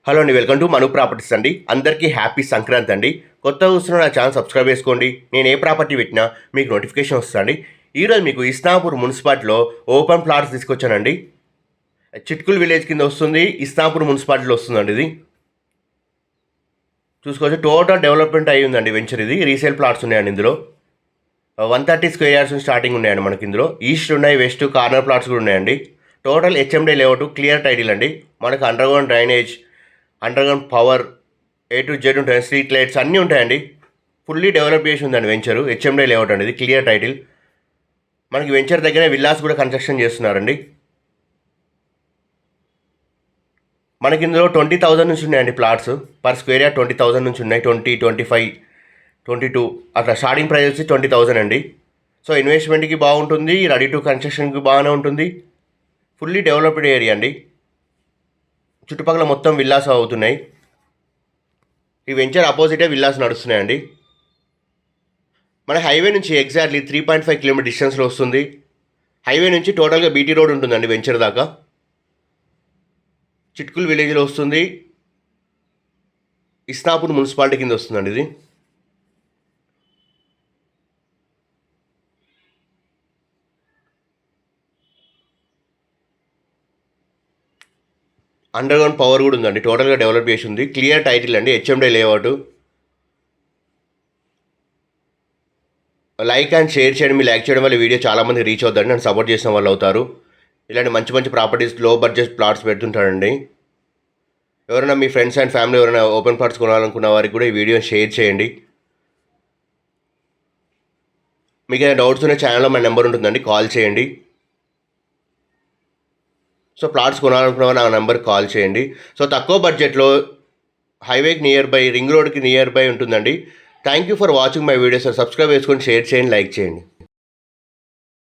Hello అండి, welcome to Manu properties అండి. అందరికీ హ్యాపీ సంక్రాంతి అండి. కొత్తగా చూస్తున్న నా ఛానల్ సబ్స్క్రైబ్ చేసుకోండి. నేను ఏ ప్రాపర్టీ పెట్టినా మీకు నోటిఫికేషన్ వస్తుందండి. ఈరోజు మీకు ఇస్నాపూర్ మున్సిపాలిటీలో ఓపెన్ ప్లాట్స్ తీసుకొచ్చానండి. చిట్కుల్ విలేజ్ కింద వస్తుంది, ఇస్నాపూర్ మున్సిపాలిటీలో వస్తుందండి. ఇది చూసుకోవచ్చు, టోటల్ డెవలప్మెంట్ అయ్యి ఉందండి వెంచర్. ఇది రీసేల్ ప్లాట్స్ ఉన్నాయండి. ఇందులో 130 స్క్వేర్ యార్డ్స్ స్టార్టింగ్ ఉన్నాయండి మనకి. ఇందులో ఈస్ట్ ఉన్నాయి, వెస్ట్, కార్నర్ ప్లాట్స్ కూడా ఉన్నాయండి. Total HMD layout, clear title అండి. మనకు underground drainage, underground power, A to Z ఉంటాయి, స్ట్రీట్ లైట్స్ అన్నీ ఉంటాయండి. ఫుల్లీ డెవలప్ చేసి ఉందండి వెంచరు. హెచ్ఎండి లేఅవుట్ అండి, ఇది క్లియర్ టైటిల్. మనకి వెంచర్ దగ్గర విల్లాస్ కూడా కన్స్ట్రక్షన్ చేస్తున్నారండి. మనకి ఇందులో 20,000 నుంచి ఉన్నాయండి ప్లాట్స్. పర్ స్క్వేర్ యార్డ్ 20,000 నుంచి ఉన్నాయి. 20, 25, 22 అట్లా స్టార్టింగ్ ప్రైస్ వచ్చి 20,000 అండి. సో ఇన్వెస్ట్మెంట్కి బాగుంటుంది, రెడీ టు కన్స్ట్రక్షన్కి బాగానే ఉంటుంది. ఫుల్లీ డెవలప్డ్ ఏరియా అండి. చుట్టుపక్కల మొత్తం విల్లాస్ అవుతున్నాయి. ఈ వెంచర్ అపోజిటే విల్లాస్ నడుస్తున్నాయండి. మన హైవే నుంచి ఎగ్జాక్ట్లీ 3.5 కిలోమీటర్ డిస్టెన్స్లో వస్తుంది. హైవే నుంచి టోటల్గా బీటీ రోడ్ ఉంటుందండి వెంచర్ దాకా. చిట్కుల్ విలేజ్లో వస్తుంది, ఇస్నాపూర్ మున్సిపాలిటీ కింద వస్తుందండి. ఇది అండర్గ్రౌండ్ పవర్ కూడా ఉందండి. టోటల్గా డెవలప్ చేసి ఉంది. క్లియర్ టైటిల్ అండి, HMD layout. Like and share చేయండి. మీరు లైక్ చేయడం వల్ల వీడియో చాలామంది రీచ్ అవుతుందండి, నన్ను సపోర్ట్ చేసిన వాళ్ళు అవుతారు. ఇలాంటి మంచి మంచి ప్రాపర్టీస్, లో బడ్జెట్ ప్లాట్స్ పెడుతుంటానండి. ఎవరైనా మీ ఫ్రెండ్స్ అండ్ ఫ్యామిలీ ఎవరైనా ఓపెన్ ప్లాట్స్ కొనాలనుకున్న వారికి కూడా ఈ వీడియో షేర్ చేయండి. మీకు ఏదైనా డౌట్స్ ఉన్న ఛానల్లో మా నెంబర్ ఉంటుందండి, కాల్ చేయండి. సో ప్లాట్స్ కొనాలనుకున్న నా నెంబర్కి కాల్ చేయండి. సో తక్కువ బడ్జెట్లో హైవేకి నియర్ బై, రింగ్ రోడ్కి నియర్ బై ఉంటుందండి. Thank you for watching my videos. Subscribe చేసుకొని షేర్ చేయండి, లైక్ చేయండి.